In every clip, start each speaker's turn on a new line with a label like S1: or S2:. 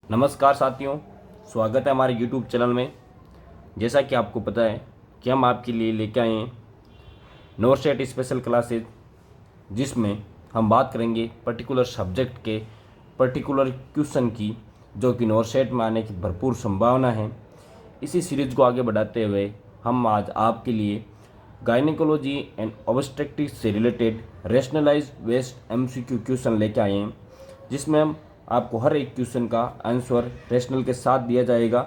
S1: नमस्कार साथियों, स्वागत है हमारे YouTube चैनल में। जैसा कि आपको पता है कि हम आपके लिए लेके आए हैं नोरसेट स्पेशल क्लासेज, जिसमें हम बात करेंगे पर्टिकुलर सब्जेक्ट के पर्टिकुलर क्वेश्चन की, जो कि नोरसेट में आने की भरपूर संभावना है। इसी सीरीज को आगे बढ़ाते हुए हम आज आपके लिए गायनेकोलॉजी एंड ऑब्स्टेट्रिक्स से related rationalise best MCQ question लेके आए हैं, जिसमें हम आपको हर एक क्वेश्चन का आंसर रेशनल के साथ दिया जाएगा।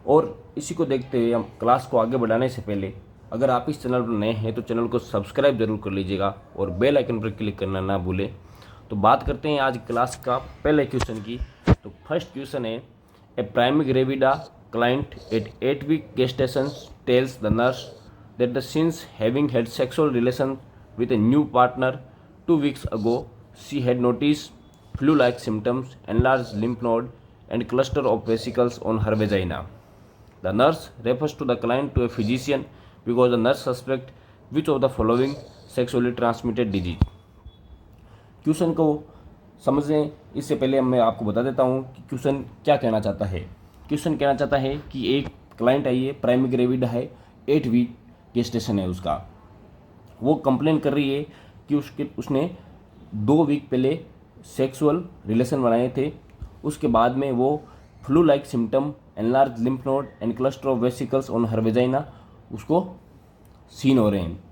S1: और इसी को देखते हुए हम क्लास को आगे बढ़ाने से पहले, अगर आप इस चैनल पर नए हैं तो चैनल को सब्सक्राइब जरूर कर लीजिएगा और बेल आइकन पर क्लिक करना ना भूलें। तो बात करते हैं आज क्लास का पहले क्वेश्चन की। तो फर्स्ट क्वेश्चन है, a primary gravida client at 8 week gestation tells the nurse that the since having had sexual relation with a new partner 2 weeks ago, she had noticed flu-like symptoms, enlarged lymph node, and cluster of vesicles on her vagina. The nurse refers to the client to a physician because the nurse suspects which of the following sexually transmitted disease. Question को समझने इससे पहले मैं आपको बता देता हूँ कि क्वेश्चन क्या कहना चाहता है। क्वेश्चन कहना चाहता है कि एक क्लाइंट आई है, प्राइमरी ग्रेविड है, 8 week गेस्टेशन है उसका। वो कंप्लेन कर रही है कि उसने 2 week पहले सेक्सुअल रिलेशन बनाए थे, उसके बाद में वो flu like symptom, enlarge lymph node and cluster of vesicles on her vagina उसको सीन हो रहे हैं।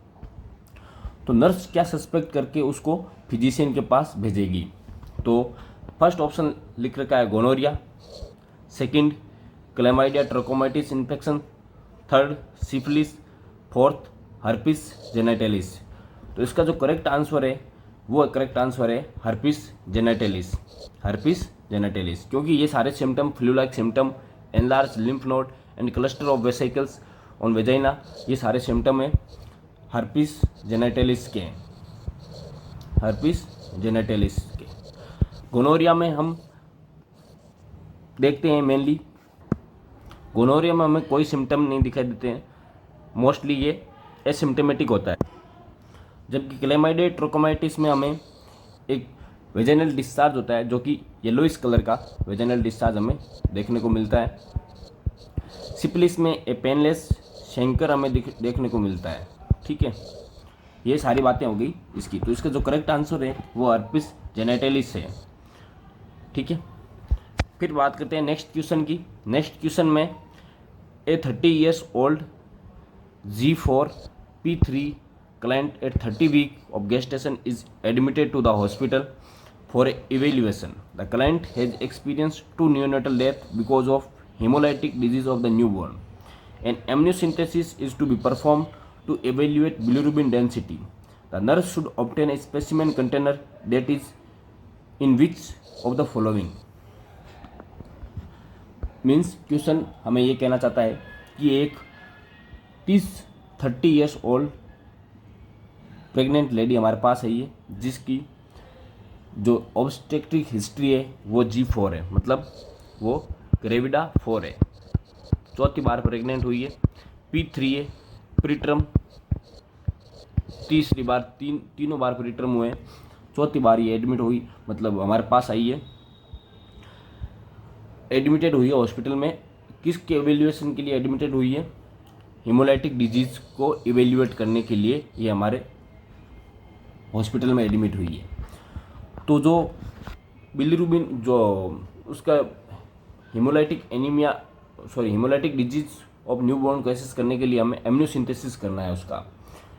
S1: तो नर्स क्या सस्पेक्ट करके उसको फिजिशियन के पास भेजेगी। तो फर्स्ट ऑप्शन लिख रखा है gonorrhoea, second chlamydia trachomatis infection, third syphilis, fourth herpes genitalis. तो इसका जो करेक्ट आंसर है वो करेक्ट आंसर है हर्पिस जेनेटेलिस। हर्पिस जेनेटेलिस, क्योंकि ये सारे symptom flu like symptom, enlarge lymph node and cluster of vesicles on vagina, ये सारे सिम्टम है हर्पिस जेनेटेलिस के। हर्पिस जेनेटेलिस के। गोनोरिया में हम देखते हैं मेनली गोनोरिया में हमें कोई सिम्टम नहीं दिखाई देते हैं, मोस्टली ये एसिम्टमेटिक होता है। जबकि क्लेमाइडिया ट्रोकोमाइटिस में हमें एक वेजाइनल डिस्चार्ज होता है, जो कि येलोइश कलर का वेजाइनल डिस्चार्ज हमें देखने को मिलता है। सिफिलिस में ए पेनलेस शेंकर हमें देखने को मिलता है। ठीक है, ये सारी बातें हो गई इसकी। तो इसका जो करेक्ट आंसर है वो हर्पिस जेनेटेलिस है। ठीक है, फिर बात करते हैं नेक्स्ट क्वेश्चन की। नेक्स्ट क्वेश्चन में ए 30 years old G4P3 client at 30 week of gestation is admitted to the hospital for evaluation. The client has experienced 2 neonatal deaths because of hemolytic disease of the newborn. An amniocentesis is to be performed to evaluate bilirubin density. The nurse should obtain a specimen container that is in which of the following. Means question हमें ये कहना चाहता है कि एक 30 years old pregnant lady हमारे पास है ये, जिसकी जो ऑब्स्टेट्रिक हिस्ट्री है वो G4 है, मतलब वो ग्रेविडा 4 है, चौथी बार प्रेग्नेंट हुई है। P3 है, प्रीटर्म तीसरी बार, तीनों बार प्रीटर्म हुए हैं, चौथी बार ये एडमिट हुई, मतलब हमारे पास आई है, एडमिटेड हुई है हॉस्पिटल में। किसके एवेल्यूएशन के लिए एडमिटेड हुई है? हीमोलाइटिक डिजीज़ को इवेल्यूएट करने के लिए ये हमारे हॉस्पिटल में एडमिट हुई है। तो जो बिलिरुबिन, जो उसका हीमोलाइटिक डिजीज़ ऑफ न्यूबॉर्न को एसेस करने के लिए हमें एम्नियोसिंथेसिस करना है। उसका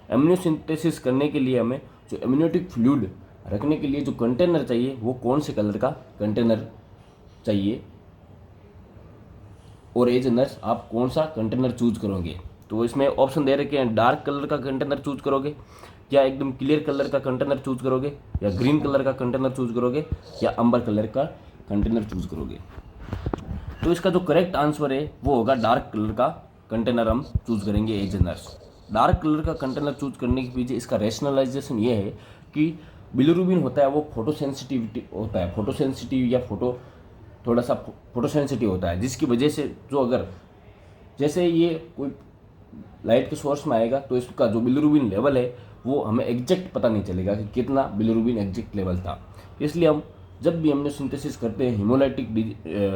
S1: एम्नियोसिंथेसिस करने के लिए हमें जो एम्नियोटिक फ्लूइड रखने के लिए जो कंटेनर चाहिए, वो कौन से कलर का कंटेनर चाहिए, और एज नर्स आप कौन सा कंटेनर चूज करोगे। तो इसमें ऑप्शन दे रखे हैं, डार्क कलर का कंटेनर चूज करोगे, या एकदम क्लियर कलर का कंटेनर चूज करोगे, या ग्रीन कलर का कंटेनर चूज करोगे, या अंबर कलर का कंटेनर चूज करोगे। तो इसका जो करेक्ट आंसर है वो होगा डार्क कलर का कंटेनर हम चूज करेंगे एज नर्स। डार्क कलर का कंटेनर चूज करने के पीछे इसका रेशनलाइजेशन ये है कि बिलिरुबिन होता है वो फोटोसेंसिटिविटी होता है, फोटोसेंसिटिव या थोड़ा सा फोटोसेंसिटिव होता है, जिसकी वजह से जो अगर जैसे ये कोई लाइट के सोर्स में आएगा तो इसका जो बिलिरुबिन लेवल है वो हमें एग्जैक्ट पता नहीं चलेगा कि कितना बिलिरुबिन एग्जैक्ट लेवल था। इसलिए हम जब भी एम्नियोसिंथेसिस करते हैं हीमोलाइटिक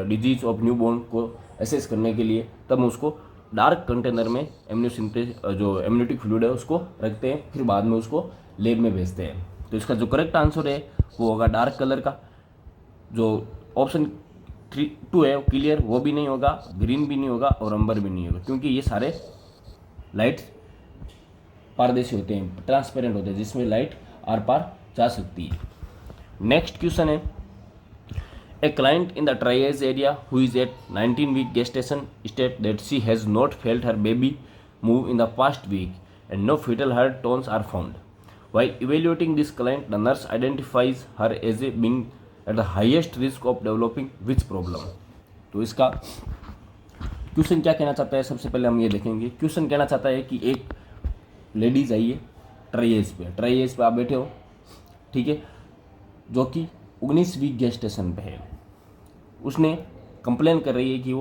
S1: डिजीज ऑफ न्यूबॉर्न को एसेस करने के लिए, तब हम उसको डार्क कंटेनर में जो एम्नियोटिक फ्लूइड है उसको रखते हैं, फिर बाद में उसको लैब में भेजते हैं। तो इसका जो करेक्ट आंसर है वो होगा डार्क कलर का। जो ऑप्शन 2 है क्लियर, वो भी नहीं होगा, ग्रीन भी नहीं होगा और अंबर भी नहीं होगा, क्योंकि ये सारे लाइट पारदर्शी होते हैं, ट्रांसपेरेंट होते हैं, जिसमें लाइट आर पार जा सकती है। नेक्स्ट क्वेश्चन है, a client in the triage area who is at 19-week gestation state that she has not felt her baby move in the past week and no fetal heart tones are found. While evaluating this client, the nurse identifies her as a being at the highest risk of developing which problem? तो इसका question क्या कहना चाहता है, सबसे पहले हम ये देखेंगे। क्वेश्चन कहना चाहता है कि एक लेडीज आई है ट्राइज पे आप बैठे हो, ठीक है, जो कि 19-week gestation पे है। उसने कंप्लेन कर रही है कि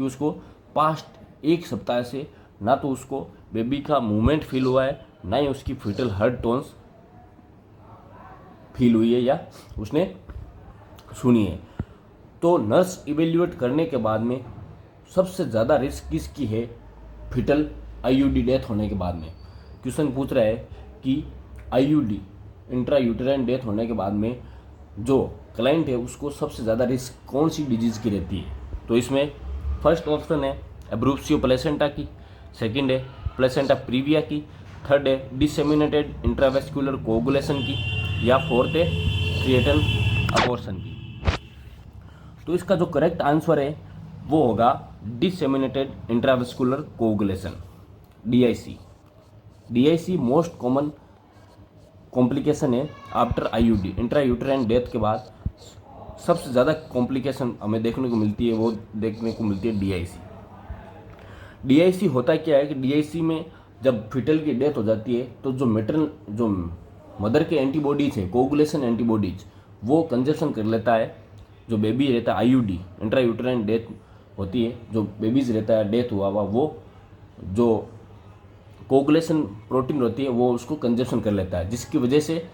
S1: उसको पास्ट 1 सप्ताह से ना तो उसको बेबी का मूवमेंट फील हुआ है, ना ही उसकी फीटल हार्ट टोन्स फील हुई है या उसने सुनी है। तो नर्स इवेल्युएट करने के बाद में सबसे ज़्यादा रिस्क किसकी है, फीटल आईयूडी डेथ होने के बाद में। क्वेश्चन पूछ रहा है कि आईयूडी इंट्रा यूटेराइन डेथ होने के बाद में जो क्लाइंट है उसको सबसे ज़्यादा रिस्क कौन सी डिजीज़ की रहती है। तो इसमें फर्स्ट ऑप्शन है एब्रूप्सियो प्लेसेंटा की, सेकंड है प्लेसेंटा प्रीविया की, थर्ड है डिसेमिनेटेड इंट्रावेस्कुलर कोगुलेशन की, या फोर्थ है क्रिएटन अबॉर्शन की। तो इसका जो करेक्ट आंसर है वो होगा disseminated intravascular coagulation, DIC most common complication है after IUD. Intra uterine death के बाद सबसे ज़्यादा कॉम्प्लिकेशन हमें देखने को मिलती है, वो देखने को मिलती है DIC होता क्या है कि DIC में जब फिटल की डेथ हो जाती है तो जो मदर के एंटीबॉडीज हैं, कोगुलेशन एंटीबॉडीज, वो कंजप्शन कर लेता है। जो बेबी रहता है आईयूडी इंट्रा यूटेराइन डेथ होती है, जो बेबीज रहता है डेथ हुआ वो जो कोगुलेशन प्रोटीन होती है वो उसको कंजप्शन कर लेता है, जिसकी वजह से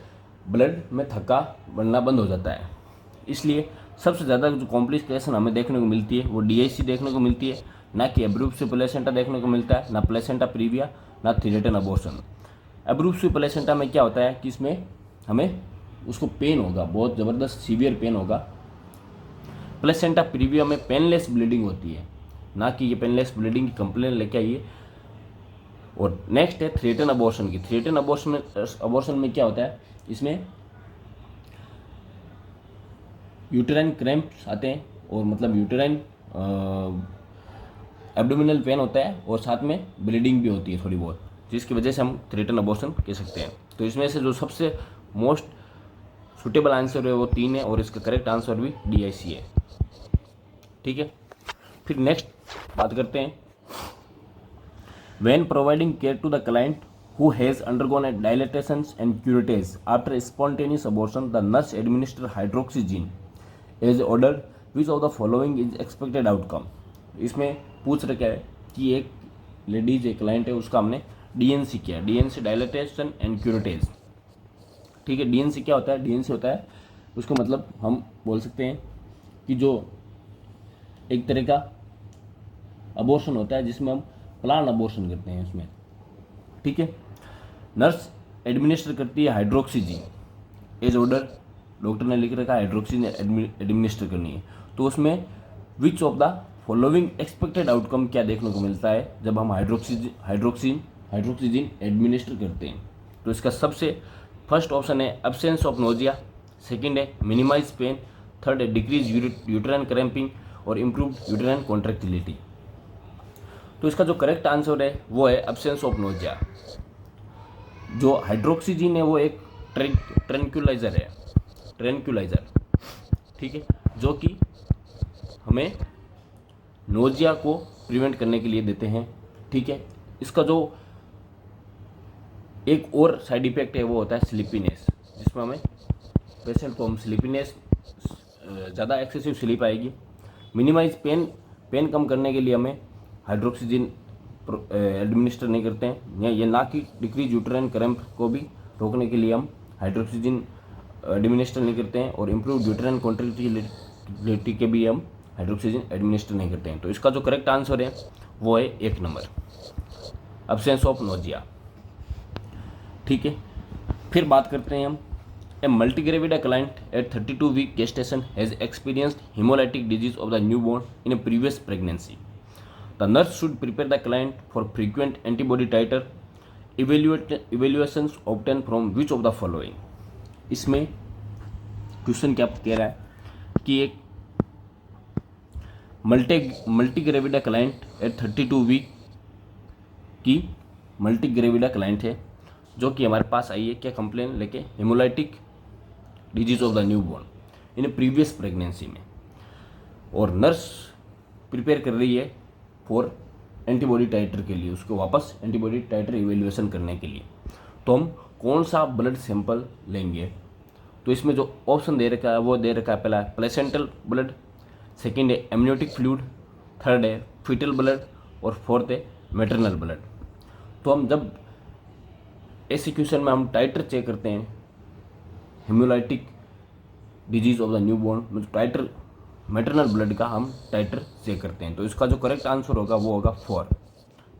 S1: ब्लड में थक्का बनना बंद हो जाता है। इसलिए सबसे ज़्यादा जो कॉम्प्लिकेशन हमें देखने को मिलती है वो DIC देखने को मिलती है, ना कि एब्रूप्सियो प्लेसेंटा देखने को मिलता है, ना प्लेसेंटा प्रीविया, ना थ्रेटन अबॉर्शन। एब्रूप्सियो प्लेसेंटा में क्या होता है कि इसमें हमें उसको पेन होगा, बहुत ज़बरदस्त सीवियर पेन होगा। प्लेसेंटा प्रीविया में पेनलेस ब्लीडिंग होती है, ना कि ये पेनलेस ब्लीडिंग की कंप्लेन लेके आइए। और नेक्स्ट है थ्रेटन अबॉर्शन की। थ्रेटन अबॉर्शन में क्या होता है, इसमें यूटेराइन क्रैम्प्स आते हैं और मतलब यूटेराइन एब्डोमिनल पेन होता है और साथ में ब्लीडिंग भी होती है थोड़ी बहुत, जिसकी वजह से हम थ्रेटन अबॉर्शन कह सकते हैं। तो इसमें से जो सबसे मोस्ट सुटेबल आंसर है वो 3 है और इसका करेक्ट आंसर भी DIC है, ठीक है। फिर नेक्स्ट बात करते हैं, when providing care to the client who has undergone a dilatations and curettage after spontaneous abortion, the nurse administer hydroxyzine as ordered. Which of the following is expected outcome? इसमें पूछ रखा है कि एक लेडीज एक क्लाइंट है, उसका हमने DNC किया, DNC डायलेटेशन एंड क्यूरेटेज, ठीक है। DNC क्या होता है, DNC होता है उसको मतलब हम बोल सकते हैं कि जो एक तरह का अबॉर्शन होता है जिसमें हम प्लान अबॉर्शन करते हैं उसमें, ठीक है। नर्स एडमिनिस्टर करती है हाइड्रोक्सीजीन एज ऑर्डर, डॉक्टर ने लिख रखा है हाइड्रोक्सीजीन एडमिनिस्टर करनी है। तो उसमें विच of the following expected outcome क्या देखने को मिलता है जब हम हाइड्रोक्सीजीन एडमिनिस्टर करते हैं। तो इसका सबसे फर्स्ट ऑप्शन है एब्सेंस ऑफ नोजिया, सेकंड है मिनिमाइज पेन, थर्ड है डिक्रीज यूटेराइन क्रैम्पिंग और इम्प्रूव यूटेराइन कॉन्ट्रैक्टिलिटी। तो इसका जो करेक्ट आंसर है वो है एब्सेंस ऑफ नोजिया। जो हाइड्रोक्सीजीन है वो एक ट्रैंक्विलाइजर है, ठीक है, जो कि हमें नोजिया को प्रिवेंट करने के लिए देते हैं, ठीक है। इसका जो एक और साइड इफेक्ट है वो होता है स्लीपीनेस, जिसमें हमें पेशेंट को हम स्लीपीनेस ज़्यादा एक्सेसिव स्लीप आएगी। मिनिमाइज पेन कम करने के लिए हमें हाइड्रोक्सीजीन एडमिनिस्टर नहीं करते हैं, ये ना कि डिक्रीज यूटेराइन क्रैम्प को भी रोकने के लिए हम हाइड्रोक्सीजीन एडमिनिस्टर नहीं करते हैं, और इम्प्रूव ड्यूटेरन कॉन्ट्रेक्टिलिटी के भी हम हाइड्रोक्सीजन एडमिनिस्टर नहीं करते हैं। तो इसका जो करेक्ट आंसर है वो है 1 नंबर, एब्सेंस ऑफ नोजिया। ठीक है, फिर बात करते हैं हम, a multigravida client at 32 week gestation has experienced hemolytic disease of the newborn in a previous pregnancy. The nurse should prepare the client for frequent antibody titer evaluations obtained from which of the following. इसमें question क्या कह रहा है कि एक मल्टीग्रेविडा client at 32 week की मल्टीग्रेविडा client है जो कि हमारे पास आई है क्या कंप्लेन लेके, hemolytic disease of the newborn in previous pregnancy में, और नर्स प्रिपेयर कर रही है फॉर एंटीबॉडी टाइटर के लिए, उसको वापस एंटीबॉडी टाइटर इवेल्युएशन करने के लिए। तो हम कौन सा ब्लड सैंपल लेंगे? तो इसमें जो ऑप्शन दे रखा है वो दे रखा है, पहला है प्लेसेंटल ब्लड, सेकेंड है एमनियोटिक फ्लूइड, थर्ड है फीटल ब्लड, और फोर्थ है मैटरनल ब्लड। तो हम जब इस इक्वेशन में हम टाइटर चेक करते हैं hemolytic disease of the newborn में, तो टाइटर मैटरनल ब्लड का हम टाइटर चेक करते हैं। तो इसका जो करेक्ट आंसर होगा वो होगा 4।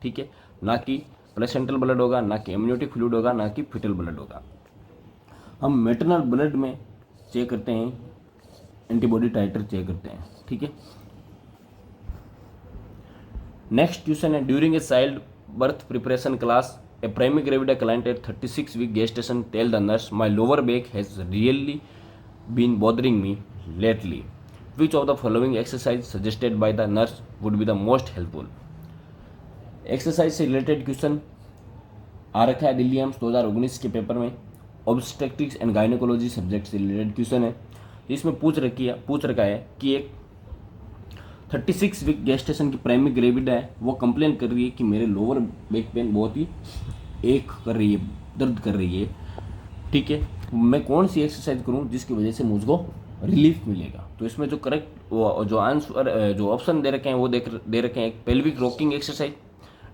S1: ठीक है, ना कि प्लेसेंटल ब्लड होगा, ना कि एमनियोटिक फ्लूइड होगा, ना कि फीटल ब्लड होगा। हम मैटरनल ब्लड में चेक करते हैं, एंटीबॉडी टाइटर चेक करते हैं। ठीक है, नेक्स्ट क्वेश्चन है, during a childbirth preparation class a primary gravida client at 36 week gestation tell the nurse my lower back has really been bothering me lately, which of the following exercise suggested by the nurse would be the most helpful. Exercise से related question आ रखा है Delhi AIIMS 2019 के paper में, obstetrics and gynaecology subject से related question है। इसमें पूछ रखा है कि एक 36 वीक gestation की प्राइमरी ग्रेविडा है, वो कंप्लेन कर रही है कि मेरे लोअर बैक पेन बहुत ही एक कर रही है, दर्द कर रही है। ठीक है, मैं कौन सी एक्सरसाइज करूं जिसकी वजह से मुझको रिलीफ मिलेगा? तो इसमें जो करेक्ट जो आंसर जो ऑप्शन दे रखे हैं वो दे रखे हैं, एक pelvic rocking exercise,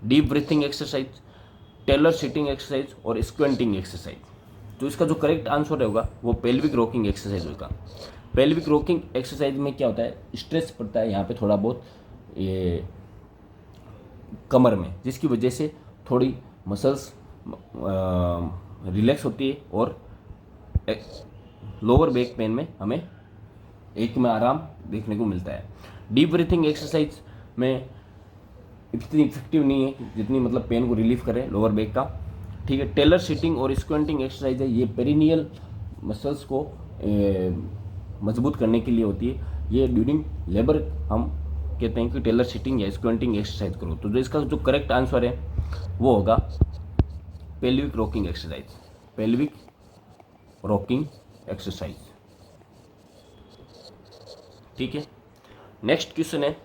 S1: deep breathing exercise, tailor sitting exercise और स्क्वेंटिंग एक्सरसाइज। तो इसका जो करेक्ट आंसर होगा वो पेल्विक रॉकिंग एक्सरसाइज होगा। पेल्विक रॉकिंग एक्सरसाइज में क्या होता है, स्ट्रेस पड़ता है यहाँ पे थोड़ा बहुत ये कमर में, जिसकी वजह से थोड़ी मसल्स रिलैक्स होती है और लोअर बैक पेन में हमें एक में आराम देखने को मिलता है। डीप ब्रीथिंग एक्सरसाइज में इतनी इफेक्टिव नहीं है जितनी मतलब पेन को रिलीफ करे लोअर बैक का। ठीक है, टेलर सिटिंग और स्क्वेंटिंग एक्सरसाइज है, ये पेरिनियल मसल्स को मजबूत करने के लिए होती है। ये ड्यूरिंग लेबर हम कहते हैं कि टेलर सिटिंग या स्क्वेंटिंग एक्सरसाइज करो। तो जो इसका जो करेक्ट आंसर है वो होगा pelvic rocking exercise, pelvic rocking exercise. ठीक है, नेक्स्ट क्वेश्चन है,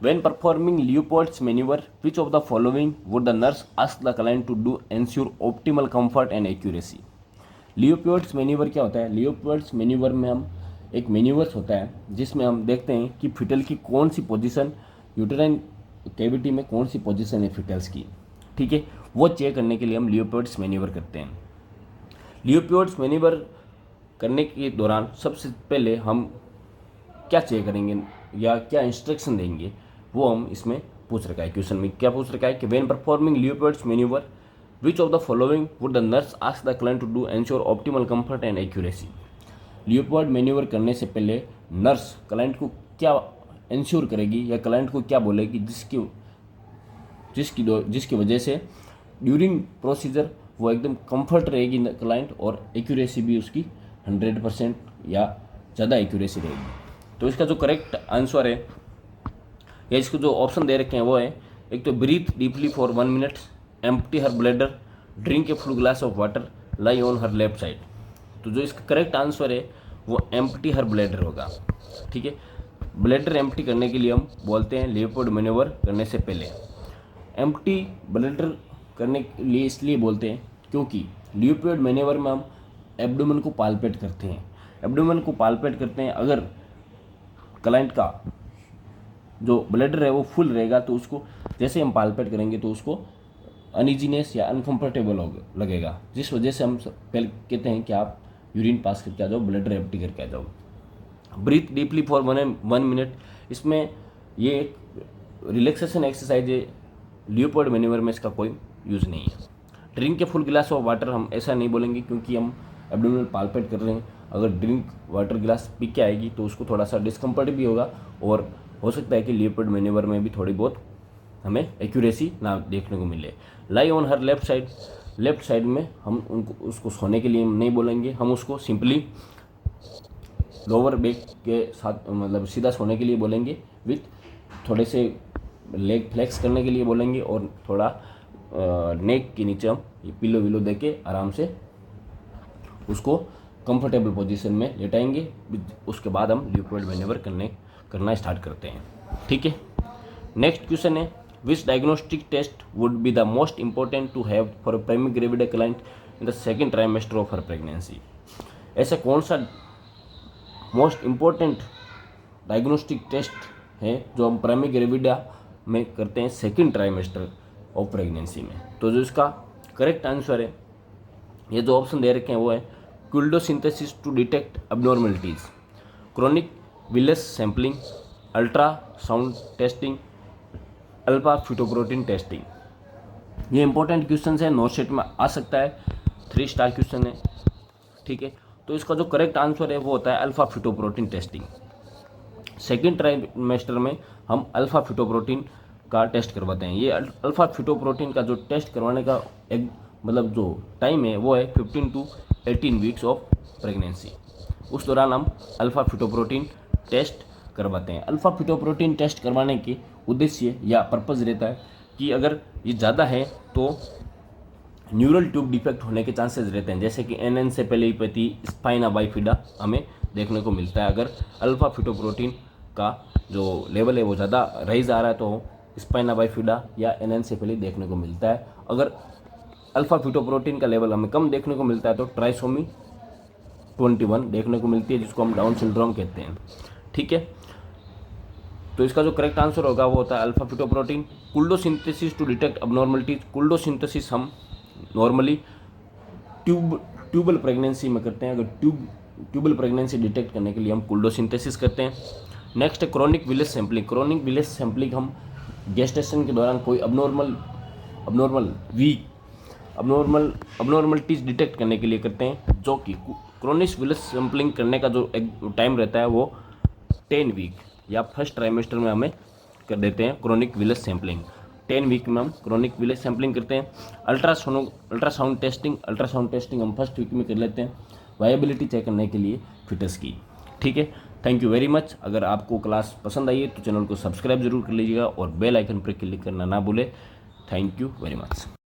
S1: when performing Leopold's manoeuvre which of the following would the nurse ask the client to do ensure optimal comfort and accuracy. Leopold's manoeuvre क्या होता है? Leopold's manoeuvre में हम एक manoeuvres होता है जिसमें हम देखते हैं कि फिटल की कौन सी पोजीशन, यूटेराइन कैविटी में कौन सी पोजीशन है फिटल्स की। ठीक है, वो चेक करने के लिए हम लियोपोल्ड्स मैन्यूवर करते हैं। लियोपोल्ड्स मैन्यूवर करने के दौरान सबसे पहले हम क्या चेक करेंगे या क्या इंस्ट्रक्शन देंगे वो हम इसमें पूछ रखा है। क्वेश्चन में क्या पूछ रखा है कि when performing Leopold's manoeuvre which of the following would the nurse ask the client to do ensure optimal comfort and accuracy. Leopold manoeuvre करने से पहले नर्स क्लाइंट को क्या एंश्योर करेगी या क्लाइंट को क्या बोलेगी जिसकी वजह से ड्यूरिंग प्रोसीजर वो एकदम कंफर्ट रहेगी क्लाइंट और एक्यूरेसी भी उसकी 100% या ज़्यादा एक्यूरेसी रहेगी। तो इसका जो करेक्ट आंसर है या इसको जो ऑप्शन दे रखे हैं वो है, एक तो breathe deeply for 1 minute, empty her bladder, drink a full glass of water, lie on her left side. तो जो इसका करेक्ट आंसर है वो एम्प्टी हर ब्लैडर होगा। ठीक है, ब्लैडर एम्प्टी करने के लिए हम बोलते हैं लियोपोल्ड मैन्यूवर करने से पहले। एम्प्टी ब्लैडर करने के लिए इसलिए बोलते हैं क्योंकि लियोपोल्ड मैन्यूवर में हम एब्डोमेन को पाल्पेट करते हैं। एब्डोमेन को पाल्पेट करते हैं, अगर क्लाइंट का जो ब्लैडर है वो फुल रहेगा तो उसको जैसे हम पाल्पेट करेंगे तो उसको अनइजीनेस या अनकंफर्टेबल लगेगा, जिस वजह से हम पहले कहते हैं कि आप यूरिन पास करके आ जाओ, ब्लड एम्प्टी करके आ जाओ। ब्रीथ डीपली फॉर 1 मिनट, इसमें ये एक रिलैक्सेशन एक्सरसाइज है, लियोपोल्ड मैन्यूवर में इसका कोई यूज़ नहीं है। ड्रिंक के फुल गिलास ऑफ वाटर, हम ऐसा नहीं बोलेंगे क्योंकि हम एब्डोमिनल पाल्पेट कर रहे हैं। अगर ड्रिंक वाटर गिलास पी के आएगी तो उसको थोड़ा सा डिस्कम्फर्ट भी होगा और हो सकता है कि लियोपोल्ड मैन्यूवर में भी थोड़ी बहुत हमें एक्यूरेसी ना देखने को मिले। लाई ऑन हर लेफ्ट साइड में हम उसको सोने के लिए नहीं बोलेंगे, हम उसको सिंपली लोअर बैक के साथ मतलब सीधा सोने के लिए बोलेंगे, विथ थोड़े से लेग फ्लेक्स करने के लिए बोलेंगे और थोड़ा नेक के नीचे हम पिलो विलो दे के आराम से उसको कंफर्टेबल पोजीशन में लेटाएंगे। उसके बाद हम लियोपोल्ड मैन्यूवर करना स्टार्ट करते हैं। ठीक है, नेक्स्ट क्वेश्चन है, which diagnostic test would be the most important to have for primary gravida client in the second trimester of her pregnancy. ऐसा कौन सा मोस्ट इम्पोर्टेंट डायग्नोस्टिक टेस्ट है जो हम प्राइमरी ग्रेविडा में करते हैं सेकेंड ट्राइमेस्टर ऑफ प्रेगनेंसी में? तो जो इसका करेक्ट आंसर है, ये जो ऑप्शन दे रखे हैं वो है amniocentesis to detect abnormalities, chronic villus sampling, ultrasound testing, alpha fetoprotein testing. ये इंपॉर्टेंट क्वेश्चन है, नोटसेट में आ सकता है, 3 स्टार क्वेश्चन है। ठीक है, तो इसका जो करेक्ट आंसर है वो होता है alpha fetoprotein testing. Second trimester में हम अल्फा फिटोप्रोटीन का टेस्ट करवाते हैं। ये अल्फा फिटोप्रोटीन का जो टेस्ट करवाने का एक मतलब जो टाइम है वो है 15 to 18 वीक्स ऑफ प्रेगनेंसी। उस दौरान हम अल्फा फिटोप्रोटीन टेस्ट करवाते हैं। अल्फा फिटोप्रोटीन टेस्ट करवाने के उद्देश्य या पर्पज़ रहता है कि अगर ये ज़्यादा है तो न्यूरल ट्यूब डिफेक्ट होने के चांसेस रहते हैं, जैसे कि एनेन्सेफेलोपैथी, स्पाइना बाइफिडा हमें देखने को मिलता है। अगर अल्फा फिटोप्रोटीन का जो लेवल है वो ज़्यादा रह जा रहा है तो स्पाइना बाइफिडा या एनेन्सेफेली देखने को मिलता है। अगर अल्फा फिटोप्रोटीन का लेवल हमें कम देखने को मिलता है तो ट्राइसोमी 21 देखने को मिलती है, जिसको हम डाउन सिंड्रोम कहते हैं। ठीक है, तो इसका जो करेक्ट आंसर होगा वो होता है अल्फा फिटोप्रोटीन। क्विल्डोसिंथेसिस टू डिटेक्ट अबनॉर्मलिटीज, क्विल्डोसिंथेसिस हम नॉर्मली ट्यूबल प्रेगनेंसी में करते हैं। अगर ट्यूबल प्रेगनेंसी डिटेक्ट करने के लिए हम क्विल्डोसिंथेसिस करते हैं। नेक्स्ट है chronic villus sampling. Chronic villus sampling हम गेस्टेशन के दौरान कोई अबनॉर्मलिटीज डिटेक्ट करने के लिए करते हैं, जो कि क्रोनिक विलस सैम्पलिंग करने का जो एक टाइम रहता है वो 10 वीक या फर्स्ट ट्राइमेस्टर में हमें कर देते हैं क्रोनिक विलस सैम्पलिंग। 10 वीक में हम क्रोनिक विलस सैम्पलिंग करते हैं। अल्ट्रासाउंड टेस्टिंग हम फर्स्ट वीक में कर लेते हैं, वायबिलिटी चेक करने के लिए फिटस की। ठीक है, थैंक यू वेरी मच। अगर आपको क्लास पसंद आई है तो चैनल को सब्सक्राइब जरूर कर लीजिएगा और बेल आइकन पर क्लिक करना ना भूलें। Thank you very much.